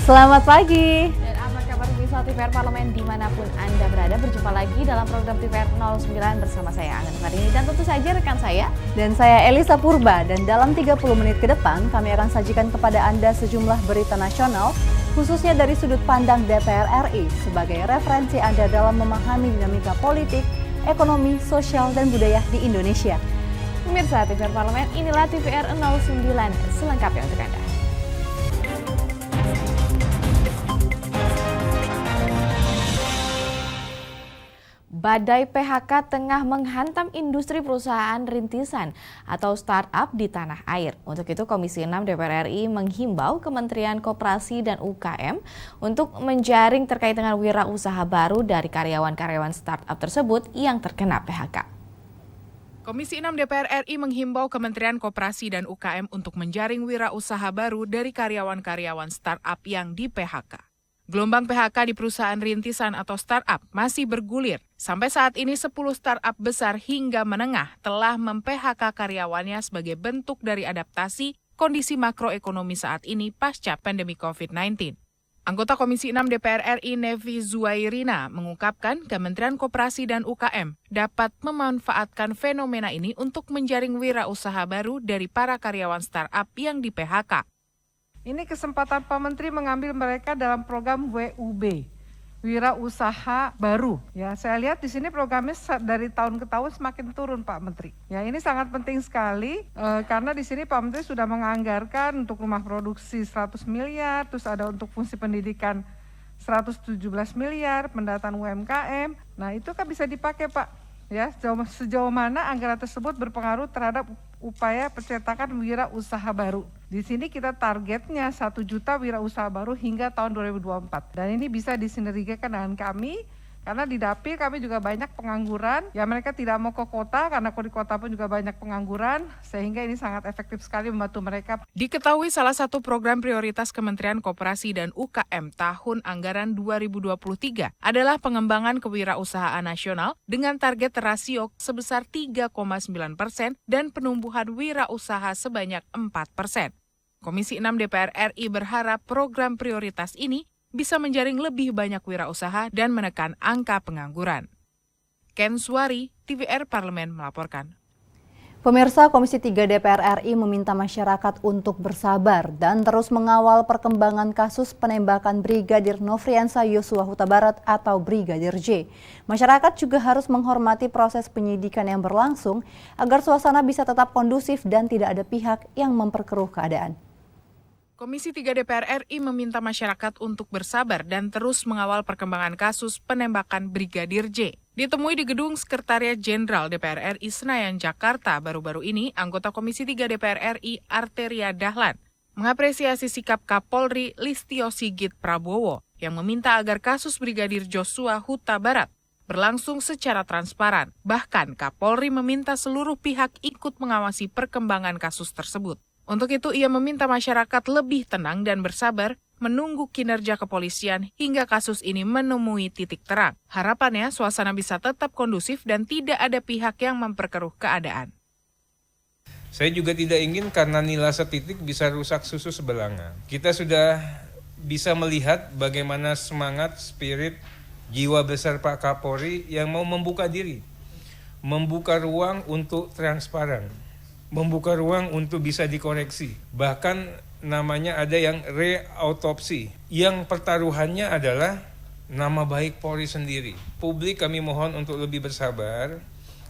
Selamat pagi. Dan apa kabar pemirsa TVR Parlemen dimanapun Anda berada, berjumpa lagi dalam program TVR 09 bersama saya Angga Farini dan tentu saja rekan saya. Dan saya Elisa Purba, dan dalam 30 menit ke depan kami akan sajikan kepada Anda sejumlah berita nasional, khususnya dari sudut pandang DPR RI sebagai referensi Anda dalam memahami dinamika politik, ekonomi, sosial, dan budaya di Indonesia. Pemirsa TVR Parlemen, inilah TVR 09 selengkapnya untuk Anda. Badai PHK tengah menghantam industri perusahaan rintisan atau startup di tanah air. Untuk itu Komisi 6 DPR RI menghimbau Kementerian Koperasi dan UKM untuk menjaring terkait dengan wirausaha baru dari karyawan-karyawan startup tersebut yang terkena PHK. Komisi 6 DPR RI menghimbau Kementerian Koperasi dan UKM untuk menjaring wirausaha baru dari karyawan-karyawan startup yang di PHK. Gelombang PHK di perusahaan rintisan atau startup masih bergulir. Sampai saat ini 10 startup besar hingga menengah telah mem-PHK karyawannya sebagai bentuk dari adaptasi kondisi makroekonomi saat ini pasca pandemi COVID-19. Anggota Komisi 6 DPR RI Nevi Zuairina mengungkapkan Kementerian Koperasi dan UKM dapat memanfaatkan fenomena ini untuk menjaring wirausaha baru dari para karyawan startup yang di PHK. Ini kesempatan Pak Menteri mengambil mereka dalam program WUB, Wirausaha Baru. Ya, saya lihat di sini programnya dari tahun ke tahun semakin turun, Pak Menteri. Ya, ini sangat penting sekali karena di sini Pak Menteri sudah menganggarkan untuk rumah produksi 100 miliar, terus ada untuk fungsi pendidikan 117 miliar, pendataan UMKM. Nah, itu kan bisa dipakai, Pak. Ya, sejauh mana anggaran tersebut berpengaruh terhadap upaya percetakan wirausaha baru. Di sini kita targetnya 1 juta wirausaha baru hingga tahun 2024. Dan ini bisa disinergikan dengan kami, karena di Dapil kami juga banyak pengangguran. Ya, mereka tidak mau ke kota karena di kota pun juga banyak pengangguran, sehingga ini sangat efektif sekali membantu mereka. Diketahui salah satu program prioritas Kementerian Koperasi dan UKM tahun anggaran 2023 adalah pengembangan kewirausahaan nasional dengan target rasio sebesar 3,9% dan penumbuhan wirausaha sebanyak 4%. Komisi 6 DPR RI berharap program prioritas ini bisa menjaring lebih banyak wirausaha dan menekan angka pengangguran. Ken Suari, TVR Parlemen melaporkan. Pemirsa, Komisi 3 DPR RI meminta masyarakat untuk bersabar dan terus mengawal perkembangan kasus penembakan Brigadir Nofriansah Yosua Huta Barat atau Brigadir J. Masyarakat juga harus menghormati proses penyidikan yang berlangsung agar suasana bisa tetap kondusif dan tidak ada pihak yang memperkeruh keadaan. Komisi 3 DPR RI meminta masyarakat untuk bersabar dan terus mengawal perkembangan kasus penembakan Brigadir J. Ditemui di Gedung Sekretariat Jenderal DPR RI Senayan, Jakarta baru-baru ini, anggota Komisi 3 DPR RI Arteria Dahlan mengapresiasi sikap Kapolri Listio Sigit Prabowo yang meminta agar kasus Brigadir Joshua Huta Barat berlangsung secara transparan. Bahkan Kapolri meminta seluruh pihak ikut mengawasi perkembangan kasus tersebut. Untuk itu, ia meminta masyarakat lebih tenang dan bersabar menunggu kinerja kepolisian hingga kasus ini menemui titik terang. Harapannya, suasana bisa tetap kondusif dan tidak ada pihak yang memperkeruh keadaan. Saya juga tidak ingin karena nilai setitik bisa rusak susu sebelanga. Kita sudah bisa melihat bagaimana semangat, spirit, jiwa besar Pak Kapolri yang mau membuka diri, membuka ruang untuk transparan, membuka ruang untuk bisa dikoreksi. Bahkan namanya ada yang reautopsi. Yang pertaruhannya adalah nama baik Polri sendiri. Publik kami mohon untuk lebih bersabar,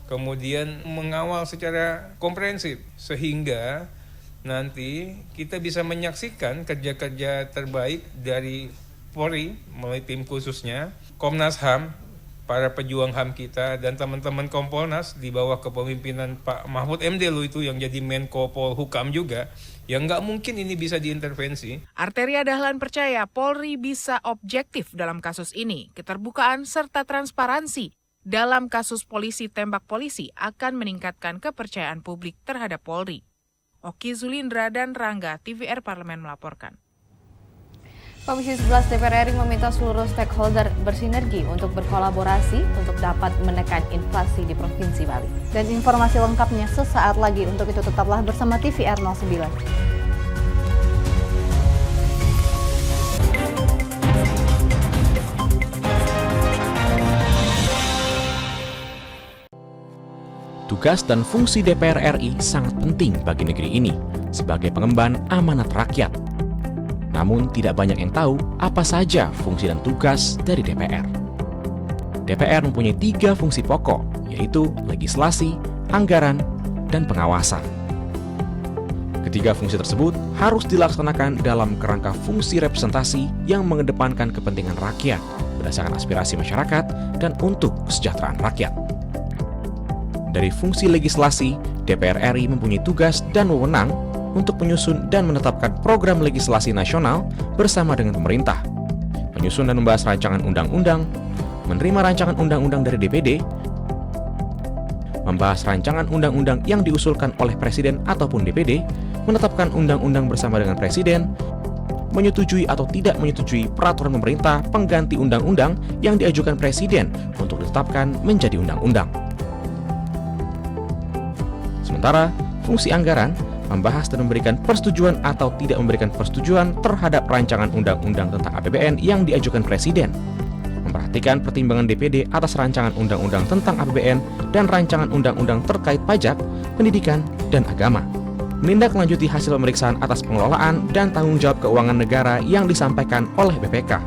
kemudian mengawal secara komprehensif, sehingga nanti kita bisa menyaksikan kerja-kerja terbaik dari Polri melalui tim khususnya, Komnas HAM, para pejuang HAM kita, dan teman-teman Kompolnas di bawah kepemimpinan Pak Mahfud MD itu yang jadi Menko Polhukam juga, yang nggak mungkin ini bisa diintervensi. Arteria Dahlan percaya Polri bisa objektif dalam kasus ini. Keterbukaan serta transparansi dalam kasus polisi tembak polisi akan meningkatkan kepercayaan publik terhadap Polri. Oki Zulindra dan Rangga, TVR Parlemen melaporkan. Komisi 11 DPR RI meminta seluruh stakeholder bersinergi untuk berkolaborasi untuk dapat menekan inflasi di Provinsi Bali. Dan informasi lengkapnya sesaat lagi. Untuk itu tetaplah bersama TVR 09. tugas dan fungsi DPR RI sangat penting bagi negeri ini sebagai pengemban amanat rakyat. Namun tidak banyak yang tahu apa saja fungsi dan tugas dari DPR. DPR mempunyai 3 fungsi pokok, yaitu legislasi, anggaran, dan pengawasan. Ketiga fungsi tersebut harus dilaksanakan dalam kerangka fungsi representasi yang mengedepankan kepentingan rakyat berdasarkan aspirasi masyarakat dan untuk kesejahteraan rakyat. Dari fungsi legislasi, DPR RI mempunyai tugas dan wewenang untuk menyusun dan menetapkan program legislasi nasional bersama dengan pemerintah, menyusun dan membahas rancangan undang-undang, menerima rancangan undang-undang dari DPD, membahas rancangan undang-undang yang diusulkan oleh Presiden ataupun DPD, menetapkan undang-undang bersama dengan Presiden, menyetujui atau tidak menyetujui peraturan pemerintah pengganti undang-undang yang diajukan Presiden untuk ditetapkan menjadi undang-undang. Sementara, fungsi anggaran membahas dan memberikan persetujuan atau tidak memberikan persetujuan terhadap rancangan undang-undang tentang APBN yang diajukan Presiden, memperhatikan pertimbangan DPD atas rancangan undang-undang tentang APBN dan rancangan undang-undang terkait pajak, pendidikan, dan agama, menindaklanjuti hasil pemeriksaan atas pengelolaan dan tanggung jawab keuangan negara yang disampaikan oleh BPK,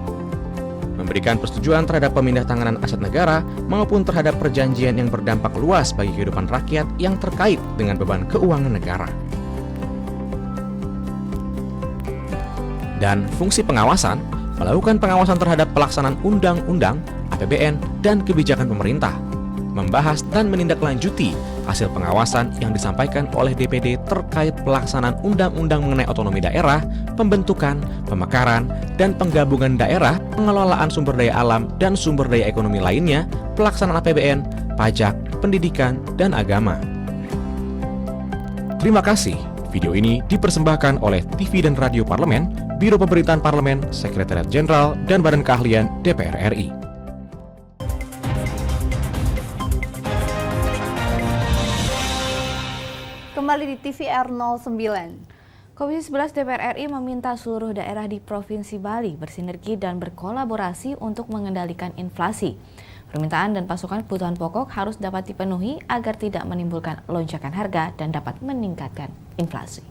memberikan persetujuan terhadap pemindahantanganan aset negara maupun terhadap perjanjian yang berdampak luas bagi kehidupan rakyat yang terkait dengan beban keuangan negara. Dan fungsi pengawasan, melakukan pengawasan terhadap pelaksanaan undang-undang, APBN, dan kebijakan pemerintah, membahas dan menindaklanjuti hasil pengawasan yang disampaikan oleh DPD terkait pelaksanaan undang-undang mengenai otonomi daerah, pembentukan, pemekaran, dan penggabungan daerah, pengelolaan sumber daya alam dan sumber daya ekonomi lainnya, pelaksanaan APBN, pajak, pendidikan, dan agama. Terima kasih. Video ini dipersembahkan oleh TV dan Radio Parlemen, Biro Pemerintahan Parlemen, Sekretariat Jenderal, dan Badan Keahlian DPR RI. Kembali di TVR 09. Komisi 11 DPR RI meminta seluruh daerah di Provinsi Bali bersinergi dan berkolaborasi untuk mengendalikan inflasi. Permintaan dan pasokan kebutuhan pokok harus dapat dipenuhi agar tidak menimbulkan lonjakan harga dan dapat meningkatkan inflasi.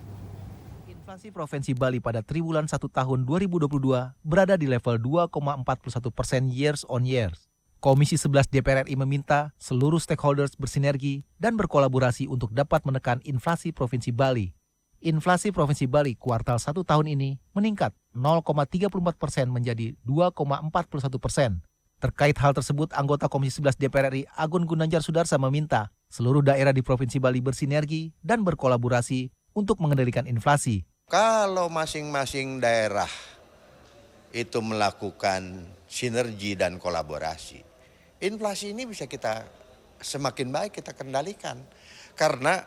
Inflasi Provinsi Bali pada triwulan 1 tahun 2022 berada di level 2,41% years on years. Komisi 11 DPR RI meminta seluruh stakeholders bersinergi dan berkolaborasi untuk dapat menekan inflasi Provinsi Bali. Inflasi Provinsi Bali kuartal 1 tahun ini meningkat 0,34% menjadi 2,41%. Terkait hal tersebut, anggota Komisi 11 DPR RI Agun Gunanjar Sudarsa meminta seluruh daerah di Provinsi Bali bersinergi dan berkolaborasi untuk mengendalikan inflasi. Kalau masing-masing daerah itu melakukan sinergi dan kolaborasi, inflasi ini bisa kita semakin baik kita kendalikan. Karena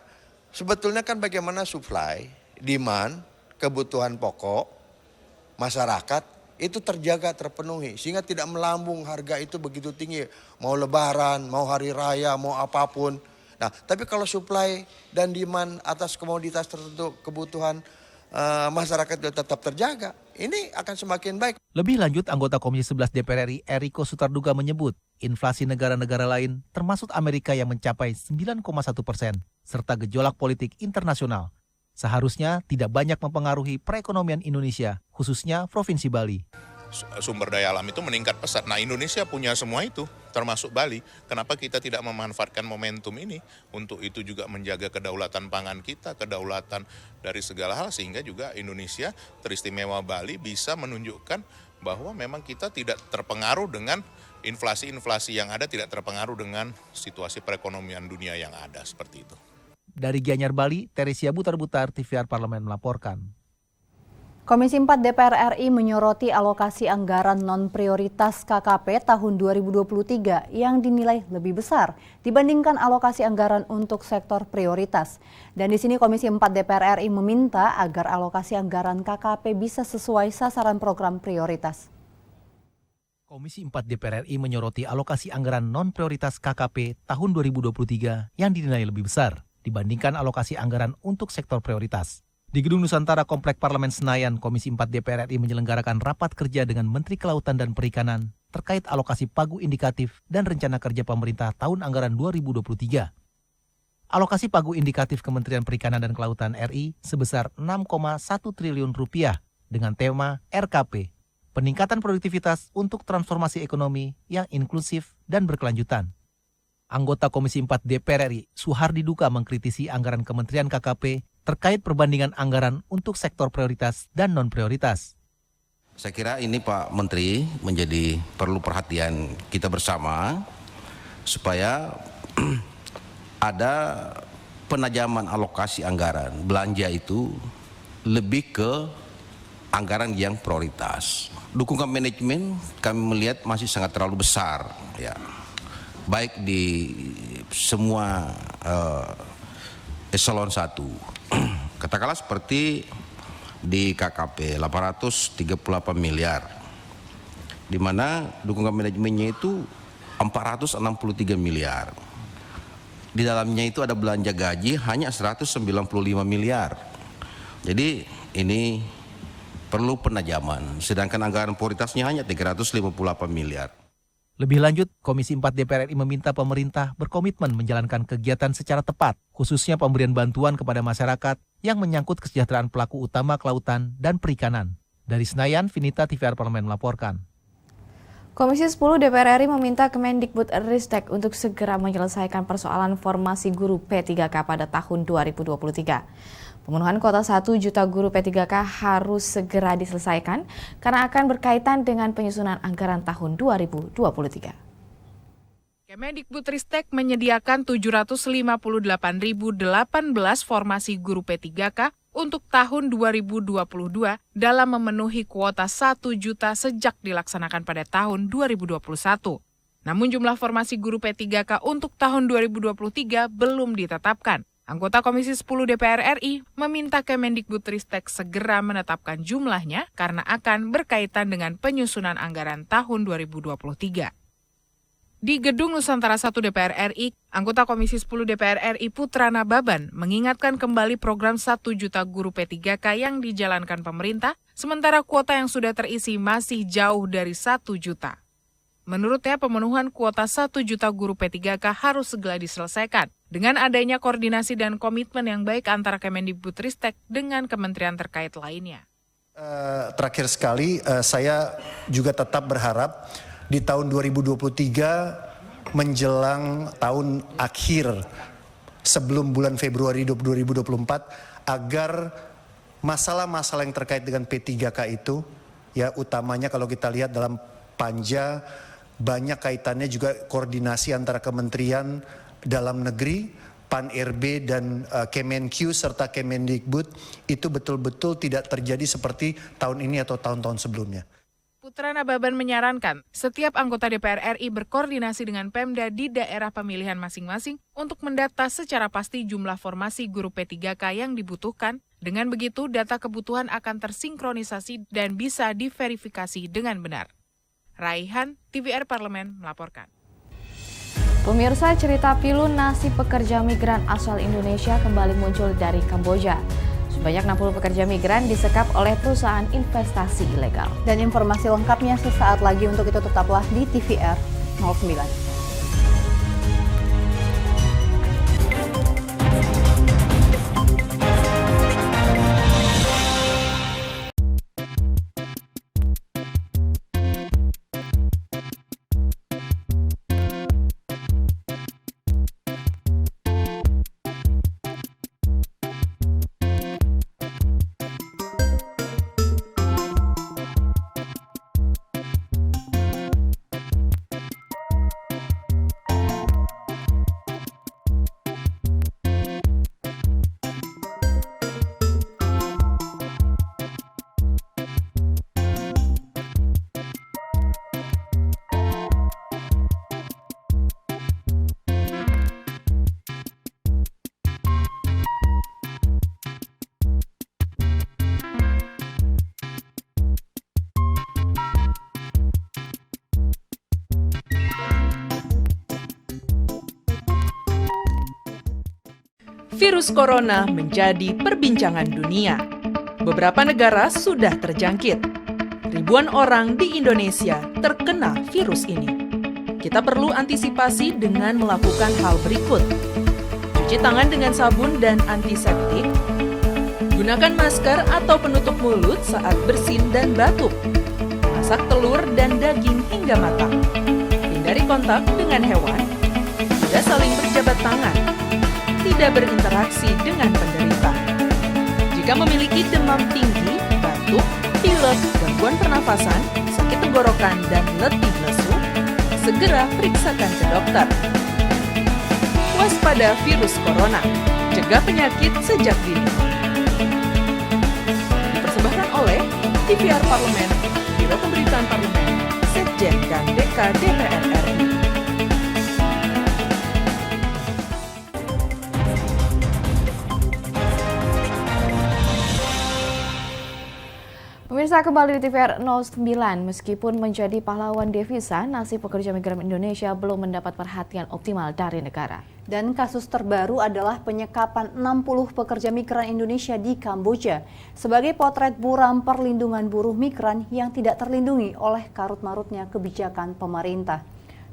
sebetulnya kan bagaimana supply, demand, kebutuhan pokok masyarakat itu terjaga, terpenuhi, sehingga tidak melambung harga itu begitu tinggi, mau lebaran, mau hari raya, mau apapun. Nah, tapi kalau supply dan demand atas komoditas tertentu, kebutuhan masyarakat itu tetap terjaga, ini akan semakin baik. Lebih lanjut, anggota Komisi 11 DPR RI Eriko Sutarduga menyebut inflasi negara-negara lain termasuk Amerika yang mencapai 9,1%, serta gejolak politik internasional seharusnya tidak banyak mempengaruhi perekonomian Indonesia, khususnya Provinsi Bali. Sumber daya alam itu meningkat pesat. Nah, Indonesia punya semua itu, termasuk Bali. Kenapa kita tidak memanfaatkan momentum ini untuk itu juga menjaga kedaulatan pangan kita, kedaulatan dari segala hal, sehingga juga Indonesia teristimewa Bali bisa menunjukkan bahwa memang kita tidak terpengaruh dengan inflasi-inflasi yang ada, tidak terpengaruh dengan situasi perekonomian dunia yang ada, seperti itu. Dari Gianyar, Bali, Teresia Butar-Butar, TVR Parlemen melaporkan. Komisi 4 DPR RI menyoroti alokasi anggaran non-prioritas KKP tahun 2023 yang dinilai lebih besar dibandingkan alokasi anggaran untuk sektor prioritas. Dan di sini Komisi 4 DPR RI meminta agar alokasi anggaran KKP bisa sesuai sasaran program prioritas. Komisi 4 DPR RI menyoroti alokasi anggaran non-prioritas KKP tahun 2023 yang dinilai lebih besar dibandingkan alokasi anggaran untuk sektor prioritas. Di Gedung Nusantara Komplek Parlemen Senayan, Komisi 4 DPR RI menyelenggarakan rapat kerja dengan Menteri Kelautan dan Perikanan terkait alokasi pagu indikatif dan rencana kerja pemerintah tahun anggaran 2023. alokasi pagu indikatif Kementerian Perikanan dan Kelautan RI sebesar 6,1 triliun rupiah dengan tema RKP, peningkatan produktivitas untuk transformasi ekonomi yang inklusif dan berkelanjutan. Anggota Komisi 4 DPR RI, Suhardi Duka mengkritisi anggaran Kementerian KKP terkait perbandingan anggaran untuk sektor prioritas dan non-prioritas. Saya kira ini Pak Menteri menjadi perlu perhatian kita bersama supaya ada penajaman alokasi anggaran. Belanja itu lebih ke anggaran yang prioritas. Dukungan manajemen kami melihat masih sangat terlalu besar, ya. Baik di semua eselon 1. Katakanlah seperti di KKP 838 miliar, di mana dukungan manajemennya itu 463 miliar. Di dalamnya itu ada belanja gaji hanya 195 miliar. Jadi ini perlu penajaman, sedangkan anggaran prioritasnya hanya 358 miliar. Lebih lanjut, Komisi 4 DPR RI meminta pemerintah berkomitmen menjalankan kegiatan secara tepat, khususnya pemberian bantuan kepada masyarakat yang menyangkut kesejahteraan pelaku utama kelautan dan perikanan. Dari Senayan, Vinita TVR Parlemen melaporkan. Komisi 10 DPR RI meminta Kemendikbudristek untuk segera menyelesaikan persoalan formasi guru P3K pada tahun 2023. Pemenuhan kuota 1 juta guru P3K harus segera diselesaikan karena akan berkaitan dengan penyusunan anggaran tahun 2023. Kemendikbudristek menyediakan 758.018 formasi guru P3K untuk tahun 2022 dalam memenuhi kuota 1 juta sejak dilaksanakan pada tahun 2021. Namun jumlah formasi guru P3K untuk tahun 2023 belum ditetapkan. Anggota Komisi 10 DPR RI meminta Kemendikbudristek segera menetapkan jumlahnya karena akan berkaitan dengan penyusunan anggaran tahun 2023. Di Gedung Nusantara 1 DPR RI, anggota Komisi 10 DPR RI Putra Nababan mengingatkan kembali program 1 juta guru P3K yang dijalankan pemerintah, sementara kuota yang sudah terisi masih jauh dari 1 juta. Menurutnya, pemenuhan kuota 1 juta guru P3K harus segera diselesaikan dengan adanya koordinasi dan komitmen yang baik antara Kemendikbudristek dengan kementerian terkait lainnya. Terakhir sekali, saya juga tetap berharap di tahun 2023 menjelang tahun akhir sebelum bulan Februari 2024 agar masalah-masalah yang terkait dengan P3K itu, ya utamanya kalau kita lihat dalam panja, banyak kaitannya juga koordinasi antara kementerian dalam negeri, Pan-RB dan Kemenq serta Kemendikbud itu betul-betul tidak terjadi seperti tahun ini atau tahun-tahun sebelumnya. Putra Nababan menyarankan setiap anggota DPR RI berkoordinasi dengan Pemda di daerah pemilihan masing-masing untuk mendata secara pasti jumlah formasi guru P3K yang dibutuhkan. Dengan begitu, data kebutuhan akan tersinkronisasi dan bisa diverifikasi dengan benar. Raihan, TVR Parlemen melaporkan. Pemirsa, cerita pilu nasib pekerja migran asal Indonesia kembali muncul dari Kamboja. Sebanyak 60 pekerja migran disekap oleh perusahaan investasi ilegal. Dan informasi lengkapnya sesaat lagi, untuk itu tetaplah di TVR 09. Virus corona menjadi perbincangan dunia. Beberapa negara sudah terjangkit. Ribuan orang di Indonesia terkena virus ini. Kita perlu antisipasi dengan melakukan hal berikut. Cuci tangan dengan sabun dan antiseptik. Gunakan masker atau penutup mulut saat bersin dan batuk. Masak telur dan daging hingga matang. Hindari kontak dengan hewan. Tidak saling berjabat tangan. Tidak berinteraksi dengan penderita. Jika memiliki demam tinggi, batuk, pilek, gangguan pernafasan, sakit tenggorokan, dan letih lesu, segera periksakan ke dokter. Waspada virus corona, cegah penyakit sejak dini. Dipersembahkan oleh TVR Parlemen, Biro Pemberitaan Parlemen, Sekjen dan DK DPR RI. Pemirsa, kembali di TVR 09, meskipun menjadi pahlawan devisa, nasib pekerja migran Indonesia belum mendapat perhatian optimal dari negara. Dan kasus terbaru adalah penyekapan 60 pekerja migran Indonesia di Kamboja sebagai potret buram perlindungan buruh migran yang tidak terlindungi oleh karut-marutnya kebijakan pemerintah.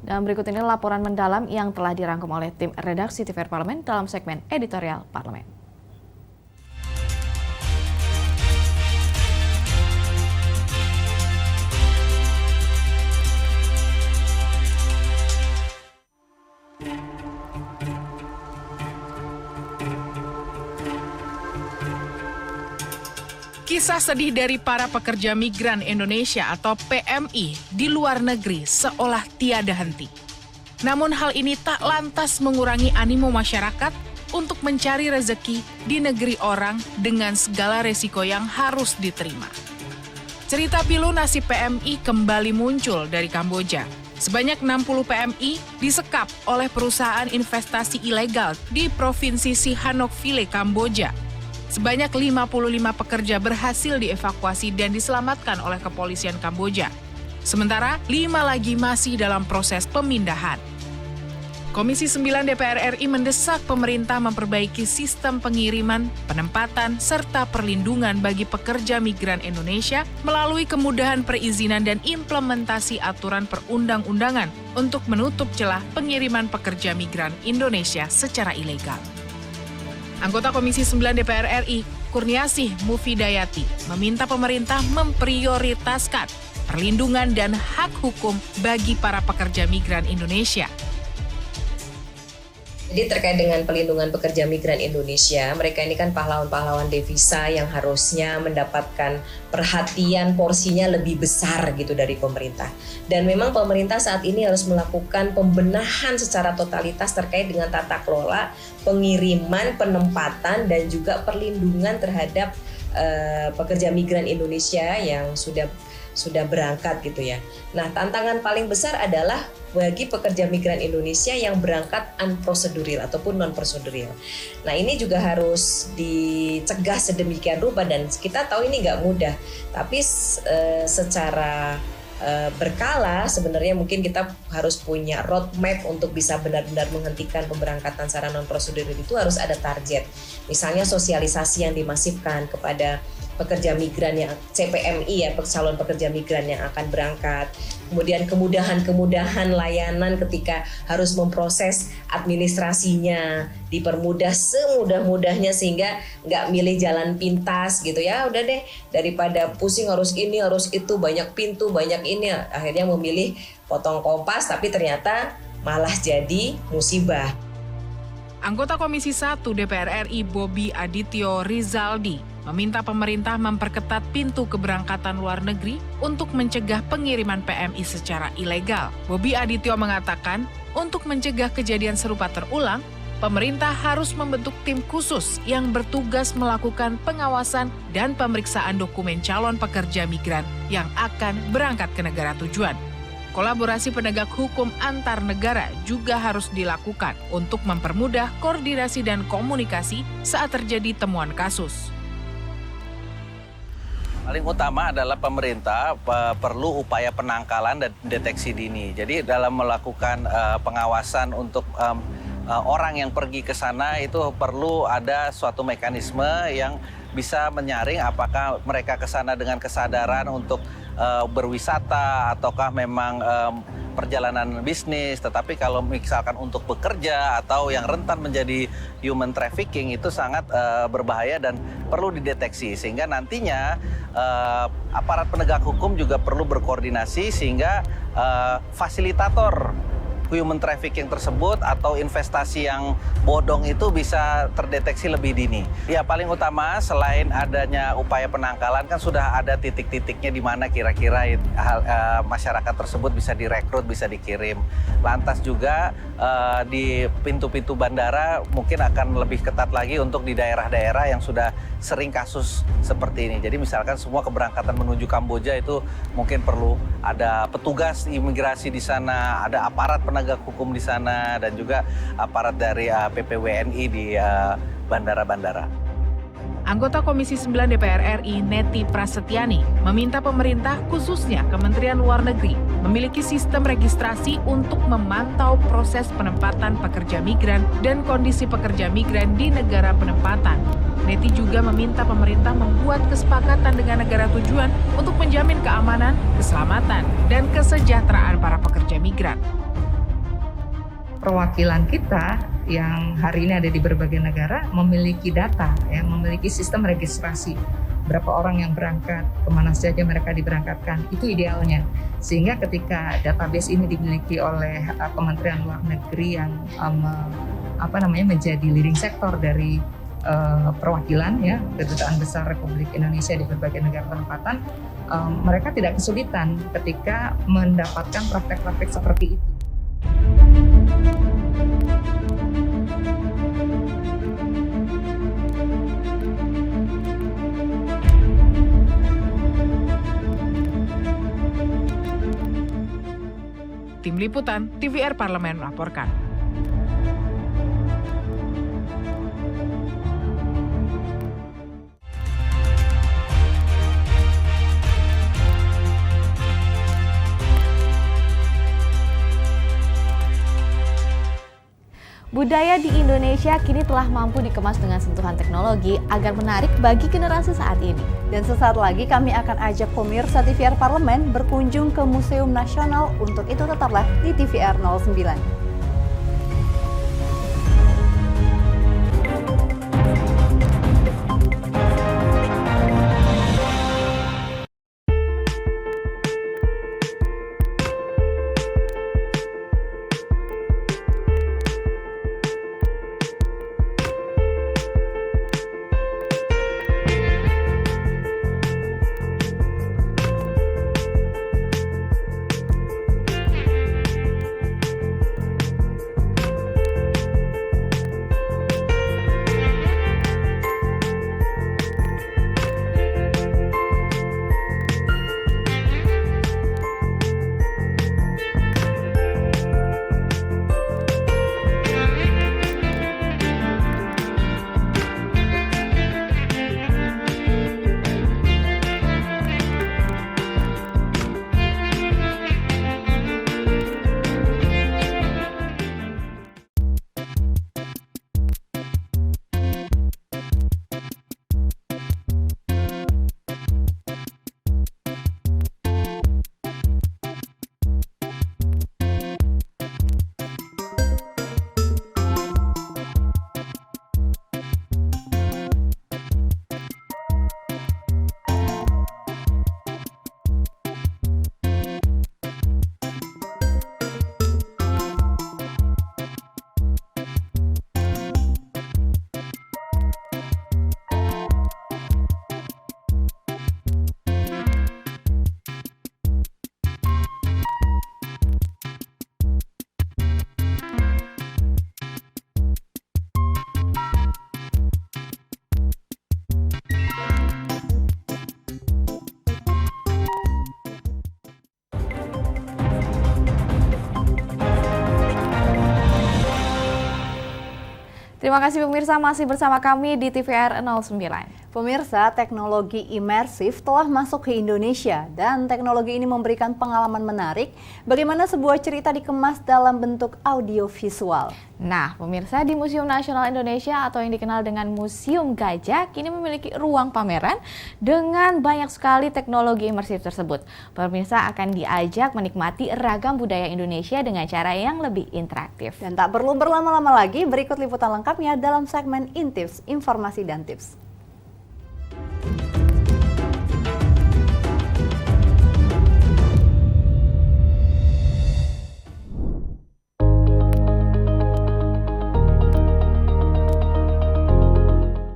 Dan berikut ini laporan mendalam yang telah dirangkum oleh tim redaksi TVR Parlemen dalam segmen editorial Parlemen. Kisah sedih dari para pekerja migran Indonesia atau PMI di luar negeri seolah tiada henti. Namun hal ini tak lantas mengurangi animo masyarakat untuk mencari rezeki di negeri orang dengan segala resiko yang harus diterima. Cerita pilu nasib PMI kembali muncul dari Kamboja. Sebanyak 60 PMI disekap oleh perusahaan investasi ilegal di Provinsi Sihanoukville, Kamboja. Sebanyak 55 pekerja berhasil dievakuasi dan diselamatkan oleh kepolisian Kamboja. Sementara 5 lagi masih dalam proses pemindahan. Komisi 9 DPR RI mendesak pemerintah memperbaiki sistem pengiriman, penempatan, serta perlindungan bagi pekerja migran Indonesia melalui kemudahan perizinan dan implementasi aturan perundang-undangan untuk menutup celah pengiriman pekerja migran Indonesia secara ilegal. Anggota Komisi 9 DPR RI, Kurniasih Mufidayati, meminta pemerintah memprioritaskan perlindungan dan hak hukum bagi para pekerja migran Indonesia. Jadi terkait dengan pelindungan pekerja migran Indonesia, mereka ini kan pahlawan-pahlawan devisa yang harusnya mendapatkan perhatian porsinya lebih besar gitu dari pemerintah. Dan memang pemerintah saat ini harus melakukan pembenahan secara totalitas terkait dengan tata kelola, pengiriman, penempatan, dan juga perlindungan terhadap pekerja migran Indonesia yang sudah berangkat gitu ya. Nah, tantangan paling besar adalah bagi pekerja migran Indonesia yang berangkat unprocedural ataupun non-procedural. Nah, ini juga harus dicegah sedemikian rupa dan kita tahu ini nggak mudah. Tapi secara berkala sebenarnya mungkin kita harus punya roadmap untuk bisa benar-benar menghentikan pemberangkatan secara non-prosedural. Itu harus ada target. Misalnya sosialisasi yang dimasifkan kepada pekerja migran yang CPMI ya, calon pekerja migran yang akan berangkat. Kemudian kemudahan layanan ketika harus memproses administrasinya dipermudah semudah-mudahnya sehingga nggak milih jalan pintas gitu ya. Udah deh, daripada pusing harus ini harus itu, banyak pintu banyak ini, akhirnya memilih potong kompas tapi ternyata malah jadi musibah. Anggota Komisi 1 DPR RI Bobi Adityo Rizaldi meminta pemerintah memperketat pintu keberangkatan luar negeri untuk mencegah pengiriman PMI secara ilegal. Bobi Adityo mengatakan, untuk mencegah kejadian serupa terulang, pemerintah harus membentuk tim khusus yang bertugas melakukan pengawasan dan pemeriksaan dokumen calon pekerja migran yang akan berangkat ke negara tujuan. Kolaborasi penegak hukum antar negara juga harus dilakukan untuk mempermudah koordinasi dan komunikasi saat terjadi temuan kasus. Paling utama adalah pemerintah perlu upaya penangkalan dan deteksi dini. Jadi dalam melakukan pengawasan untuk orang yang pergi ke sana itu perlu ada suatu mekanisme yang bisa menyaring apakah mereka ke sana dengan kesadaran untuk berwisata ataukah memang perjalanan bisnis, tetapi kalau misalkan untuk bekerja atau yang rentan menjadi human trafficking itu sangat berbahaya dan perlu dideteksi, sehingga nantinya aparat penegak hukum juga perlu berkoordinasi sehingga fasilitator human trafficking tersebut atau investasi yang bodong itu bisa terdeteksi lebih dini. Ya, paling utama selain adanya upaya penangkalan kan sudah ada titik-titiknya di mana kira-kira masyarakat tersebut bisa direkrut, bisa dikirim. Lantas juga di pintu-pintu bandara mungkin akan lebih ketat lagi untuk di daerah-daerah yang sudah sering kasus seperti ini. Jadi misalkan semua keberangkatan menuju Kamboja itu mungkin perlu ada petugas imigrasi di sana, ada aparat penegak hukum di sana, dan juga aparat dari PPWNI di bandara-bandara. Anggota Komisi 9 DPR RI Neti Prasetyani meminta pemerintah khususnya Kementerian Luar Negeri memiliki sistem registrasi untuk memantau proses penempatan pekerja migran dan kondisi pekerja migran di negara penempatan. Neti juga meminta pemerintah membuat kesepakatan dengan negara tujuan untuk menjamin keamanan, keselamatan, dan kesejahteraan para pekerja migran. Perwakilan kita yang hari ini ada di berbagai negara memiliki data, ya, memiliki sistem registrasi berapa orang yang berangkat, kemana saja mereka diberangkatkan, itu idealnya. Sehingga ketika database ini dimiliki oleh Kementerian Luar Negeri yang menjadi leading sektor dari perwakilan, ya, Kedutaan Besar Republik Indonesia di berbagai negara penempatan, mereka tidak kesulitan ketika mendapatkan praktek-praktek seperti itu. Tim Liputan TVR Parlemen melaporkan. Budaya di Indonesia kini telah mampu dikemas dengan sentuhan teknologi agar menarik bagi generasi saat ini. Dan sesaat lagi kami akan ajak pemirsa TVR Parlemen berkunjung ke Museum Nasional. Untuk itu tetaplah di TVR 09. Terima kasih pemirsa masih bersama kami di TVR 09. Pemirsa, teknologi imersif telah masuk ke Indonesia dan teknologi ini memberikan pengalaman menarik bagaimana sebuah cerita dikemas dalam bentuk audiovisual. Nah, pemirsa, di Museum Nasional Indonesia atau yang dikenal dengan Museum Gajah kini memiliki ruang pameran dengan banyak sekali teknologi imersif tersebut. Pemirsa akan diajak menikmati ragam budaya Indonesia dengan cara yang lebih interaktif. Dan tak perlu berlama-lama lagi, berikut liputan lengkapnya dalam segmen Intips, Informasi dan Tips.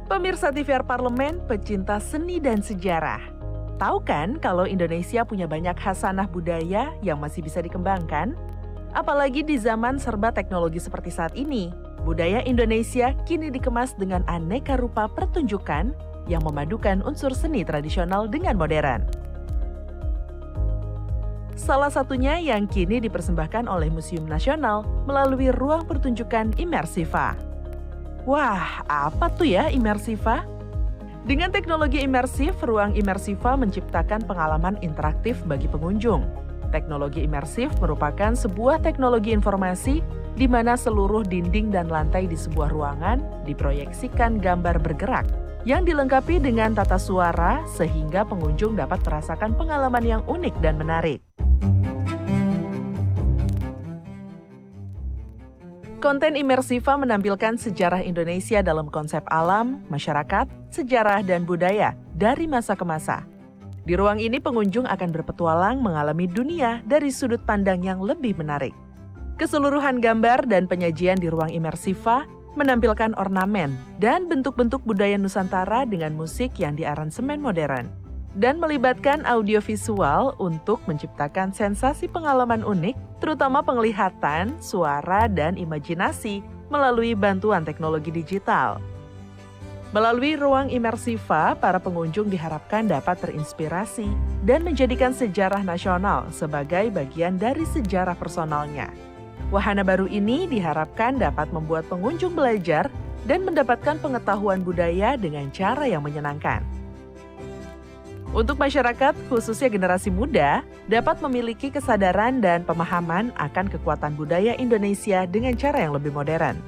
Pemirsa TVR Parlemen, pecinta seni dan sejarah. Tahu kan kalau Indonesia punya banyak khasanah budaya yang masih bisa dikembangkan? Apalagi di zaman serba teknologi seperti saat ini, budaya Indonesia kini dikemas dengan aneka rupa pertunjukan yang memadukan unsur seni tradisional dengan modern. Salah satunya yang kini dipersembahkan oleh Museum Nasional melalui ruang pertunjukan Imersiva. Wah, apa tuh ya Imersiva? Dengan teknologi imersif, ruang Imersiva menciptakan pengalaman interaktif bagi pengunjung. Teknologi imersif merupakan sebuah teknologi informasi di mana seluruh dinding dan lantai di sebuah ruangan diproyeksikan gambar bergerak yang dilengkapi dengan tata suara sehingga pengunjung dapat merasakan pengalaman yang unik dan menarik. Konten Imersiva menampilkan sejarah Indonesia dalam konsep alam, masyarakat, sejarah, dan budaya dari masa ke masa. Di ruang ini pengunjung akan berpetualang mengalami dunia dari sudut pandang yang lebih menarik. Keseluruhan gambar dan penyajian di ruang Imersiva menampilkan ornamen dan bentuk-bentuk budaya Nusantara dengan musik yang diaransemen modern dan melibatkan audiovisual untuk menciptakan sensasi pengalaman unik, terutama penglihatan, suara, dan imajinasi melalui bantuan teknologi digital. Melalui ruang Imersiva, para pengunjung diharapkan dapat terinspirasi dan menjadikan sejarah nasional sebagai bagian dari sejarah personalnya. Wahana baru ini diharapkan dapat membuat pengunjung belajar dan mendapatkan pengetahuan budaya dengan cara yang menyenangkan. Untuk masyarakat, khususnya generasi muda, dapat memiliki kesadaran dan pemahaman akan kekuatan budaya Indonesia dengan cara yang lebih modern.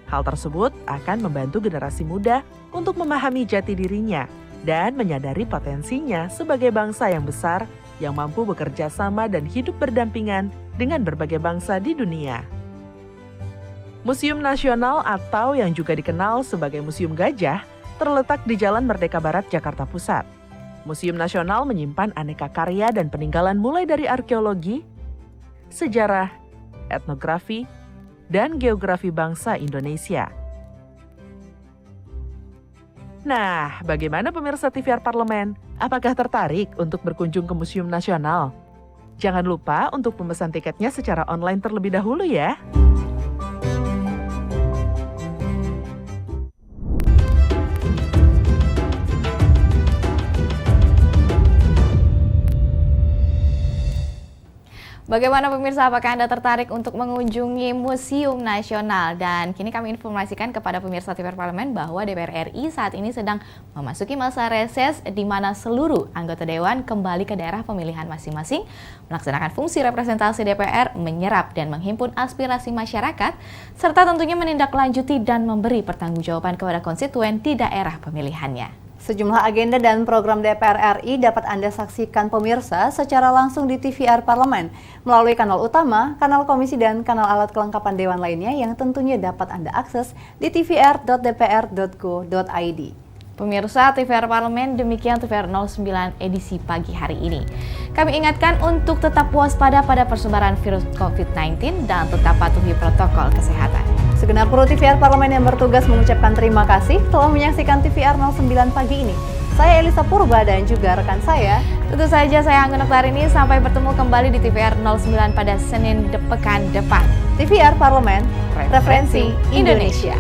Hal tersebut akan membantu generasi muda untuk memahami jati dirinya dan menyadari potensinya sebagai bangsa yang besar yang mampu bekerja sama dan hidup berdampingan dengan berbagai bangsa di dunia. Museum Nasional atau yang juga dikenal sebagai Museum Gajah terletak di Jalan Merdeka Barat, Jakarta Pusat. Museum Nasional menyimpan aneka karya dan peninggalan mulai dari arkeologi, sejarah, etnografi, dan geografi bangsa Indonesia. Nah, bagaimana pemirsa TVR Parlemen? Apakah tertarik untuk berkunjung ke Museum Nasional? Jangan lupa untuk memesan tiketnya secara online terlebih dahulu ya. Bagaimana pemirsa, apakah Anda tertarik untuk mengunjungi Museum Nasional? Dan kini kami informasikan kepada pemirsa TVR Parlemen bahwa DPR RI saat ini sedang memasuki masa reses di mana seluruh anggota Dewan kembali ke daerah pemilihan masing-masing, melaksanakan fungsi representasi DPR, menyerap dan menghimpun aspirasi masyarakat, serta tentunya menindaklanjuti dan memberi pertanggungjawaban kepada konstituen di daerah pemilihannya. Sejumlah agenda dan program DPR RI dapat Anda saksikan pemirsa secara langsung di TVR Parlemen melalui kanal utama, kanal komisi dan kanal alat kelengkapan Dewan lainnya yang tentunya dapat Anda akses di tvr.dpr.go.id. Pemirsa TVR Parlemen, demikian TVR 09 edisi pagi hari ini. Kami ingatkan untuk tetap waspada pada persebaran virus COVID-19 dan tetap patuhi protokol kesehatan. Segenap kru TVR Parlemen yang bertugas mengucapkan terima kasih telah menyaksikan TVR 09 pagi ini. Saya Elisa Purba dan juga rekan saya. Tentu saja saya Anggun Oktarini. Sampai bertemu kembali di TVR 09 pada Senin pekan depan. TVR Parlemen, Referensi Indonesia.